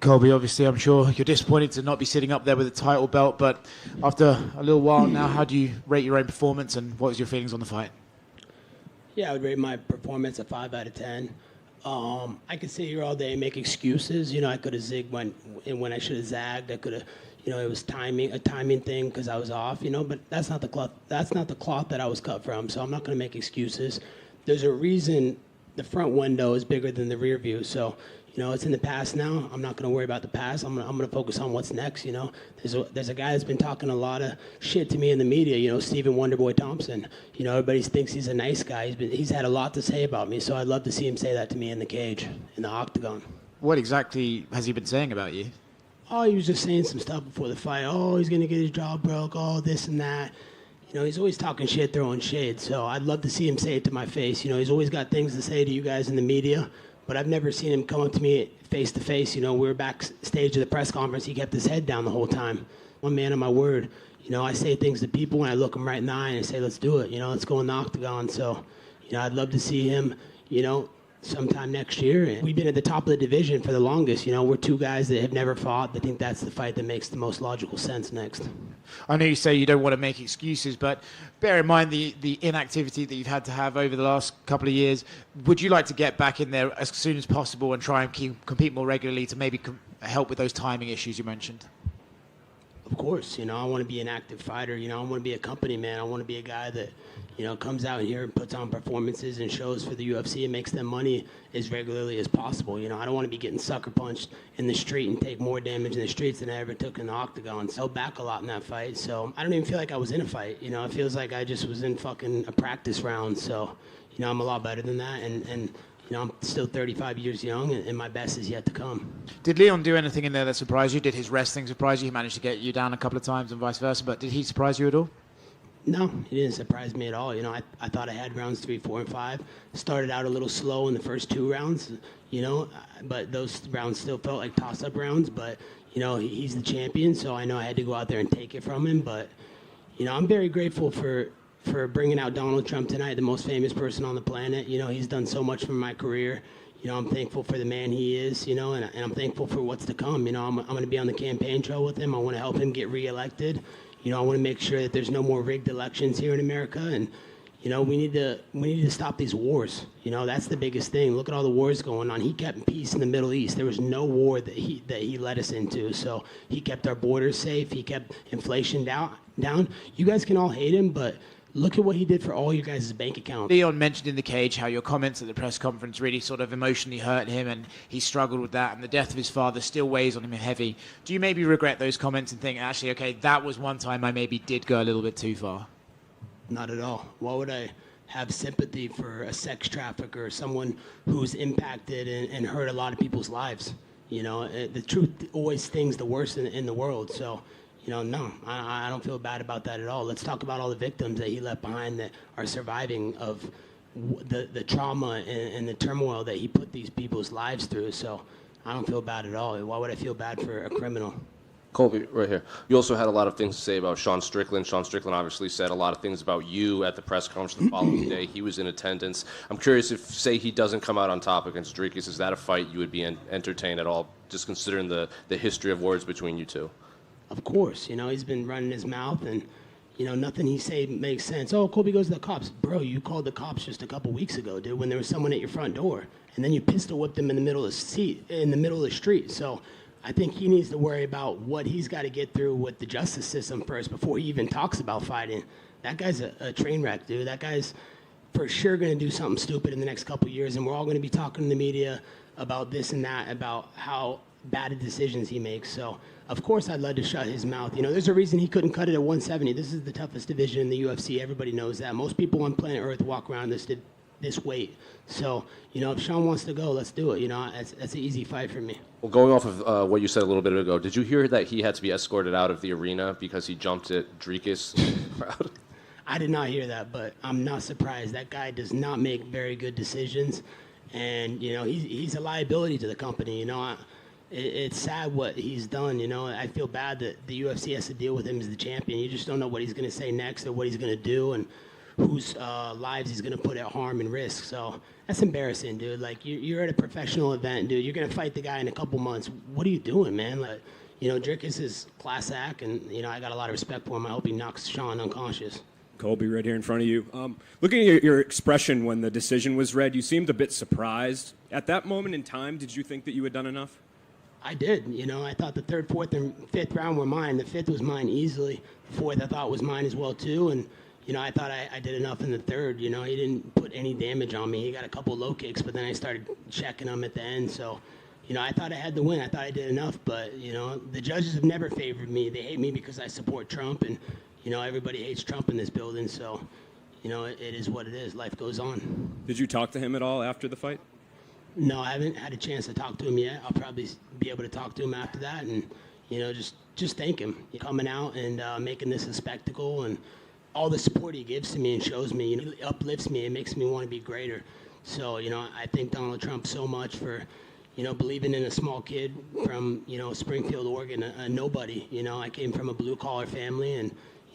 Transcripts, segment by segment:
Colby, obviously, I'm sure you're disappointed to not be sitting up there with a title belt, but after a little while now, how do you rate your own performance and what was your feelings on the fight? Yeah, I would rate my performance a 5 out of 10. I could sit here all day and make excuses. I could have zigged when I should have zagged. I could have, it was a timing thing because I was off. But that's not the cloth. That's not the cloth that I was cut from. So I'm not going to make excuses. There's a reason the front window is bigger than the rear view. So it's in the past now. I'm not going to worry about the past. I'm going to focus on what's next. There's a guy that's been talking a lot of shit to me in the media. Stephen Wonderboy Thompson. Everybody thinks he's a nice guy. He's had a lot to say about me. So I'd love to see him say that to me in the cage, in the octagon. What exactly has he been saying about you? Oh, he was just saying some stuff before the fight. Oh, he's going to get his jaw broke. Oh, this and that. He's always talking shit, throwing shade. So I'd love to see him say it to my face. He's always got things to say to you guys in the media. But I've never seen him come up to me face to face. We were backstage at the press conference. He kept his head down the whole time. One man of my word. I say things to people and I look them right in the eye and I say, let's do it. Let's go in the octagon. So, I'd love to see him, sometime next year. And we've been at the top of the division for the longest. We're two guys that have never fought. I think that's the fight that makes the most logical sense next. I know you say you don't want to make excuses, but bear in mind the inactivity that you've had to have over the last couple of years. Would you like to get back in there as soon as possible and try and compete more regularly to maybe help with those timing issues you mentioned? Of course, I want to be an active fighter. I want to be a company man. I want to be a guy that, comes out here and puts on performances and shows for the UFC and makes them money as regularly as possible. I don't want to be getting sucker punched in the street and take more damage in the streets than I ever took in the octagon. So I held back a lot in that fight. So I don't even feel like I was in a fight. It feels like I just was in fucking a practice round. So, I'm a lot better than that. And I'm still 35 years young, and my best is yet to come. Did Leon do anything in there that surprised you? Did his wrestling surprise you? He managed to get you down a couple of times and vice versa, but did he surprise you at all? No, he didn't surprise me at all. I thought I had rounds 3, 4, and 5. Started out a little slow in the first 2 rounds, but those rounds still felt like toss-up rounds. But, he's the champion, so I know I had to go out there and take it from him. But, I'm very grateful for bringing out Donald Trump tonight, the most famous person on the planet. He's done so much for my career. I'm thankful for the man he is, and I'm thankful for what's to come. I'm going to be on the campaign trail with him. I want to help him get reelected. I want to make sure that there's no more rigged elections here in America. And, we need to stop these wars. That's the biggest thing. Look at all the wars going on. He kept peace in the Middle East. There was no war that he led us into. So he kept our borders safe. He kept inflation down. You guys can all hate him, but look at what he did for all your guys' bank accounts. Leon mentioned in the cage how your comments at the press conference really sort of emotionally hurt him, and he struggled with that, and the death of his father still weighs on him heavy. Do you maybe regret those comments and think, actually, okay, that was one time I maybe did go a little bit too far? Not at all. Why would I have sympathy for a sex trafficker or someone who's impacted and hurt a lot of people's lives? The truth always stings the worst in the world. So, no, I don't feel bad about that at all. Let's talk about all the victims that he left behind that are surviving of the trauma and the turmoil that he put these people's lives through. So I don't feel bad at all. Why would I feel bad for a criminal? Colby, right here. You also had a lot of things to say about Sean Strickland. Sean Strickland obviously said a lot of things about you at the press conference the following day. He was in attendance. I'm curious if, say, he doesn't come out on top against Dricus, is that a fight you would be entertained at all, just considering the history of words between you two? Of course. He's been running his mouth, and, nothing he say makes sense. Oh, Colby goes to the cops. Bro, you called the cops just a couple weeks ago, dude, when there was someone at your front door, and then you pistol whipped him in the middle of the street. So I think he needs to worry about what he's got to get through with the justice system first before he even talks about fighting. That guy's a train wreck, dude. That guy's for sure going to do something stupid in the next couple years, and we're all going to be talking in the media about this and that, about how bad decisions he makes. So, of course, I'd love to shut his mouth. There's a reason he couldn't cut it at 170. This is the toughest division in the UFC. Everybody knows that. Most people on planet Earth walk around this weight. So, if Sean wants to go, let's do it. That's an easy fight for me. Well, going off of what you said a little bit ago, did you hear that he had to be escorted out of the arena because he jumped at Dricus' crowd? I did not hear that, but I'm not surprised. That guy does not make very good decisions, and he's a liability to the company. It's sad what he's done. I feel bad that the UFC has to deal with him as the champion. You just don't know what he's going to say next or what he's going to do, and whose lives he's going to put at harm and risk. So that's embarrassing, dude. Like, you're at a professional event, dude. You're going to fight the guy in a couple months. What are you doing, man? Like, Drickus is class act, and, I got a lot of respect for him. I hope he knocks Sean unconscious. Colby, right here in front of you. Looking at your expression when the decision was read, you seemed a bit surprised. At that moment in time, did you think that you had done enough? I did. I thought the third, fourth, and fifth round were mine. The fifth was mine easily. The fourth I thought was mine as well, too. And, I thought I did enough in the third. He didn't put any damage on me. He got a couple low kicks, but then I started checking him at the end. So, I thought I had the win. I thought I did enough. But, the judges have never favored me. They hate me because I support Trump. And, everybody hates Trump in this building. So, it is what it is. Life goes on. Did you talk to him at all after the fight? No, I haven't had a chance to talk to him yet. I'll probably be able to talk to him after that and, just thank him coming out and making this a spectacle and all the support he gives to me and shows me, it uplifts me. It makes me want to be greater. So, I thank Donald Trump so much for, believing in a small kid from, Springfield, Oregon, a nobody. I came from a blue-collar family and,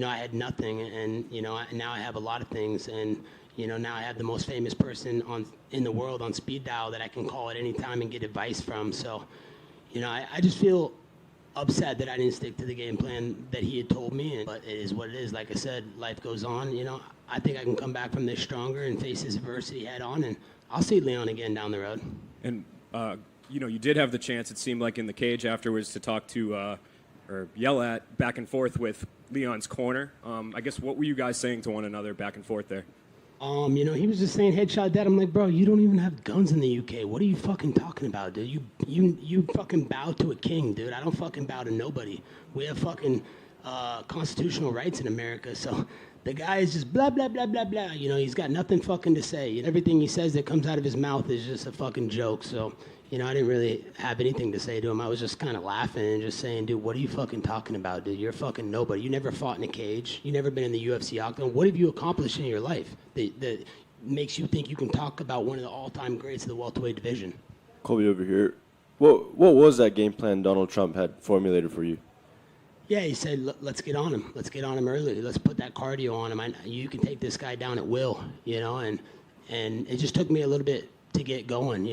I had nothing and, now I have a lot of things and, now I have the most famous person in the world on speed dial that I can call at any time and get advice from. So, I just feel upset that I didn't stick to the game plan that he had told me. But it is what it is. Like I said, life goes on. I think I can come back from this stronger and face this adversity head on. And I'll see Leon again down the road. And, you did have the chance, it seemed like, in the cage afterwards to talk to or yell at back and forth with Leon's corner. I guess what were you guys saying to one another back and forth there? He was just saying headshot dead. I'm like, bro, you don't even have guns in the UK. What are you fucking talking about, dude? You fucking bow to a king, dude. I don't fucking bow to nobody. We have fucking constitutional rights in America. So the guy is just blah, blah, blah, blah, blah. He's got nothing fucking to say. Everything he says that comes out of his mouth is just a fucking joke. So, I didn't really have anything to say to him. I was just kind of laughing and just saying, dude, what are you fucking talking about, dude? You're fucking nobody. You never fought in a cage. You never been in the UFC octagon. What have you accomplished in your life that makes you think you can talk about one of the all-time greats of the welterweight division? Colby over here. What was that game plan Donald Trump had formulated for you? Yeah, he said, let's get on him. Let's get on him early. Let's put that cardio on him. You can take this guy down at will, and it just took me a little bit to get going.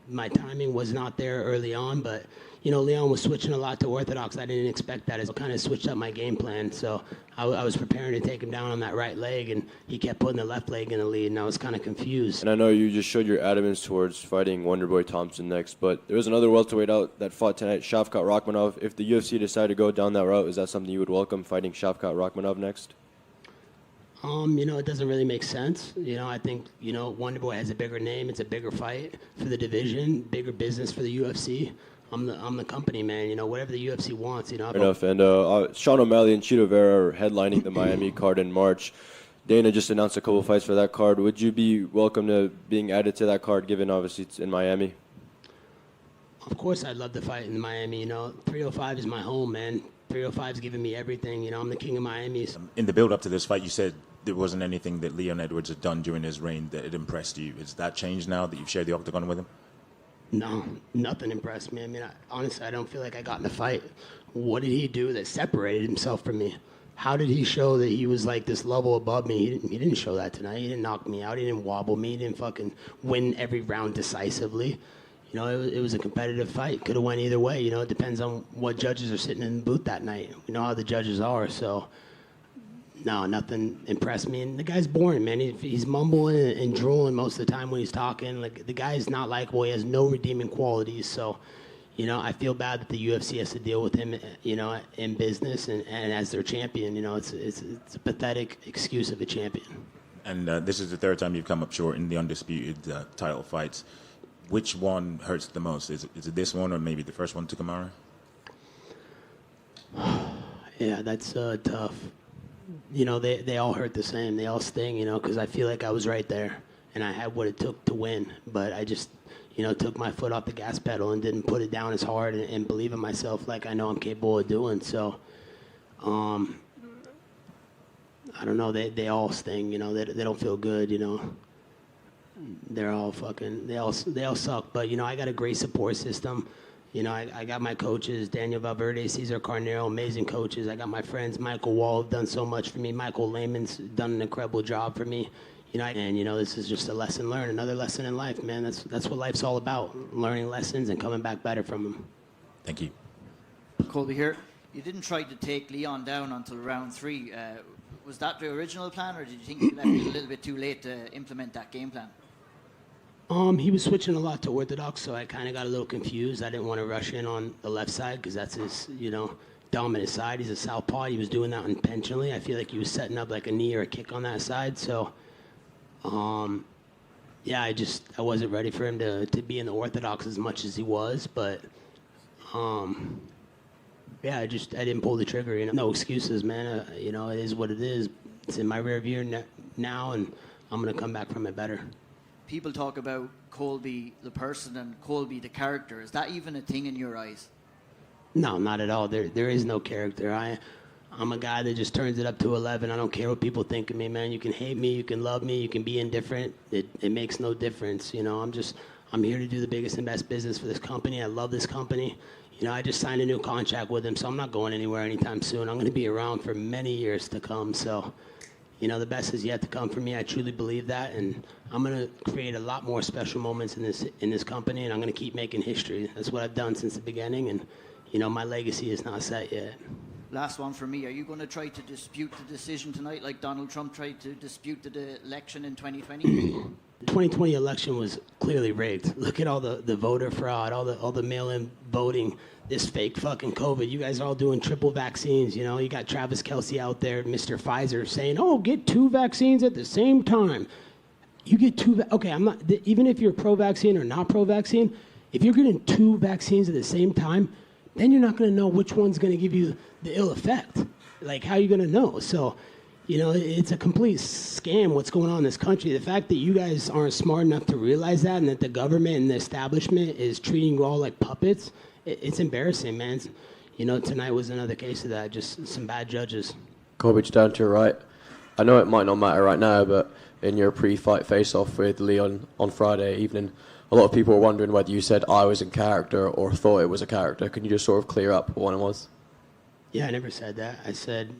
My timing was not there early on, but, Leon was switching a lot to orthodox. I didn't expect that. I kind of switched up my game plan. So I was preparing to take him down on that right leg, and he kept putting the left leg in the lead, and I was kind of confused. And I know you just showed your adamance towards fighting Wonderboy Thompson next, but there was another welterweight out that fought tonight, Shavkat Rakhmonov. If the UFC decided to go down that route, is that something you would welcome, fighting Shavkat Rakhmonov next? It doesn't really make sense. I think, Wonderboy has a bigger name. It's a bigger fight for the division, bigger business for the UFC. I'm the company, man. Whatever the UFC wants, Fair enough. And Sean O'Malley and Chito Vera are headlining the Miami card in March. Dana just announced a couple fights for that card. Would you be welcome to being added to that card, given obviously it's in Miami? Of course I'd love to fight in Miami. 305 is my home, man. 305's giving me everything. I'm the king of Miami. In the build-up to this fight, you said there wasn't anything that Leon Edwards had done during his reign that had impressed you. Has that changed now that you've shared the octagon with him? No, nothing impressed me. Honestly, I don't feel like I got in a fight. What did he do that separated himself from me? How did he show that he was like this level above me? He didn't show that tonight. He didn't knock me out. He didn't wobble me. He didn't fucking win every round decisively. It was a competitive fight. Could have went either way. It depends on what judges are sitting in the booth that night. We know how the judges are. So, no, nothing impressed me. And the guy's boring, man. He's mumbling and drooling most of the time when he's talking. Like, the guy's not likable. He has no redeeming qualities. So, I feel bad that the UFC has to deal with him, in business and as their champion. It's a pathetic excuse of a champion. And this is the third time you've come up short in the undisputed title fights. Which one hurts the most? Is it this one or maybe the first one to Kamara? Yeah, that's tough. They all hurt the same. They all sting, because I feel like I was right there and I had what it took to win. But I just, took my foot off the gas pedal and didn't put it down as hard and believe in myself like I know I'm capable of doing. So, I don't know. They all sting, they don't feel good, They're all fucking, they all suck. But, I got a great support system. You know, I got my coaches, Daniel Valverde, Cesar Carnero, amazing coaches. I got my friends, Michael Wall, have done so much for me. Michael Lehman's done an incredible job for me. You know, and, you know, this is just a lesson learned, another lesson in life, man. That's what life's all about, learning lessons and coming back better from them. Thank you. Colby here. You didn't try to take Leon down until round 3. Was that the original plan, or did you think you left it a little bit too late to implement that game plan? He was switching a lot to orthodox, so I kind of got a little confused. I didn't want to rush in on the left side because that's his, you know, dominant side. He's a southpaw. He was doing that intentionally. I feel like he was setting up like a knee or a kick on that side. So, yeah, I wasn't ready for him to be in the orthodox as much as he was. But, yeah, I didn't pull the trigger. You know, no excuses, man. You know, it is what it is. It's in my rear view now, and I'm gonna come back from it better. People talk about Colby the person and Colby the character. Is that even a thing in your eyes? No, not at all. There is no character. I'm a guy that just turns it up to 11. I don't care what people think of me, man. You can hate me, you can love me, you can be indifferent. It makes no difference. You know, I'm here to do the biggest and best business for this company. I love this company. You know, I just signed a new contract with him, so I'm not going anywhere anytime soon. I'm going to be around for many years to come. So, you know, the best is yet to come for me. I truly believe that, and I'm going to create a lot more special moments in this company, and I'm going to keep making history. That's what I've done since the beginning, and, you know, my legacy is not set yet. Last one for me. Are you going to try to dispute the decision tonight like Donald Trump tried to dispute the election in 2020? The 2020 election was clearly rigged. Look at all the voter fraud, all the mail-in voting, this fake fucking COVID. You guys are all doing triple vaccines, you know. You got Travis Kelce out there, Mr. Pfizer, saying, oh, get 2 vaccines at the same time. You get 2, okay, I'm not, even if you're pro-vaccine or not pro-vaccine, if you're getting 2 vaccines at the same time, then you're not going to know which one's going to give you the ill effect. Like, how are you going to know? So, you know, it's a complete scam what's going on in this country. The fact that you guys aren't smart enough to realize that, and that the government and the establishment is treating you all like puppets, it's embarrassing, man. You know, tonight was another case of that, just some bad judges. Colby, down to your right. I know it might not matter right now, but in your pre-fight face-off with Leon on Friday evening, a lot of people were wondering whether you said I was in character or thought it was a character. Can you just sort of clear up what one was? Yeah, I never said that. I said,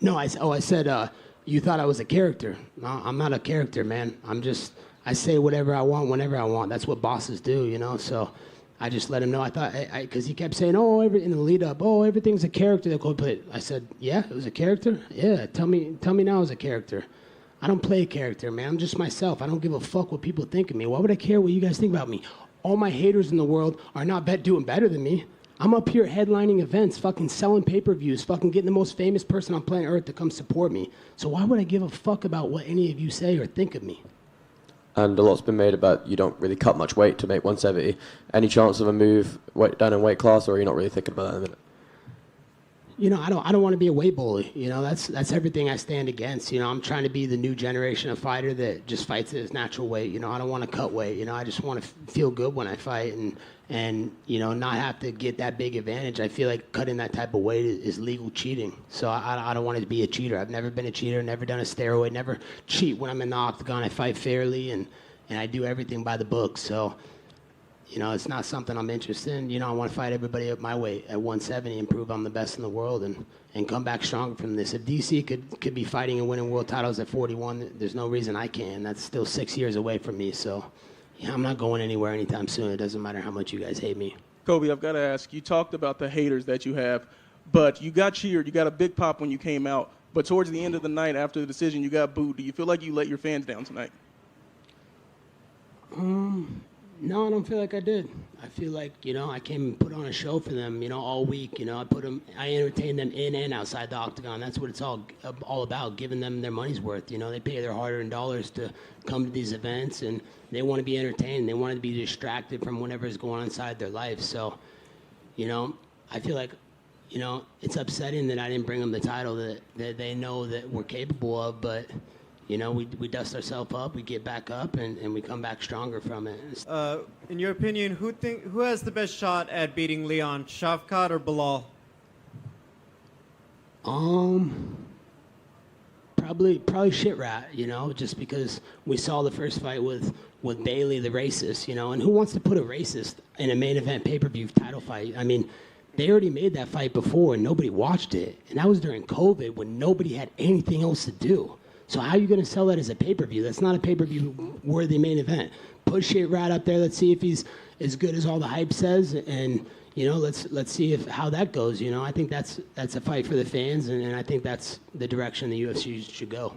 no, I said, you thought I was a character. No, I'm not a character, man. I say whatever I want, whenever I want. That's what bosses do, you know? So I just let him know. I thought, because he kept saying, in the lead up, everything's a character that Colby played. I said, yeah, it was a character? Yeah, tell me now it's a character. I don't play a character, man. I'm just myself. I don't give a fuck what people think of me. Why would I care what you guys think about me? All my haters in the world are not doing better than me. I'm up here headlining events, fucking selling pay-per-views, fucking getting the most famous person on planet Earth to come support me. So why would I give a fuck about what any of you say or think of me? And a lot's been made about you don't really cut much weight to make 170. Any chance of a move down in weight class, or are you not really thinking about that in a minute? You know, I don't want to be a weight bully. You know, that's everything I stand against. You know, I'm trying to be the new generation of fighter that just fights at his natural weight. You know, I don't want to cut weight. You know, I just want to feel good when I fight and you know, not have to get that big advantage. I feel like cutting that type of weight is legal cheating. So I don't want to be a cheater. I've never been a cheater, never done a steroid, never cheat when I'm in the octagon. I fight fairly and I do everything by the book. So, you know, it's not something I'm interested in. You know, I want to fight everybody at my weight at 170 and prove I'm the best in the world and come back stronger from this. If DC could be fighting and winning world titles at 41, there's no reason I can. That's still 6 years away from me. So, yeah, I'm not going anywhere anytime soon. It doesn't matter how much you guys hate me. Colby, I've got to ask, you talked about the haters that you have, but you got cheered. You got a big pop when you came out. But towards the end of the night, after the decision, you got booed. Do you feel like you let your fans down tonight? No, I don't feel like I did. I feel like, you know, I came and put on a show for them, you know, all week. You know, I entertained them in and outside the octagon. That's what it's all about, giving them their money's worth. You know, they pay their hard-earned dollars to come to these events, and they want to be entertained. They want to be distracted from whatever's going on inside their life. So, you know, I feel like, you know, it's upsetting that I didn't bring them the title that they know that we're capable of, but you know, we dust ourselves up, we get back up, and we come back stronger from it. In your opinion, who has the best shot at beating Leon, Shavkat or Bilal? Probably shit rat, you know, just because we saw the first fight with Bailey, the racist, you know, and who wants to put a racist in a main event pay-per-view title fight? I mean, they already made that fight before and nobody watched it. And that was during COVID when nobody had anything else to do. So how are you going to sell that as a pay-per-view? That's not a pay-per-view worthy main event. Put shit rat up there. Let's see if he's as good as all the hype says. And, you know, let's see how that goes. You know, I think that's a fight for the fans. And I think that's the direction the UFC should go.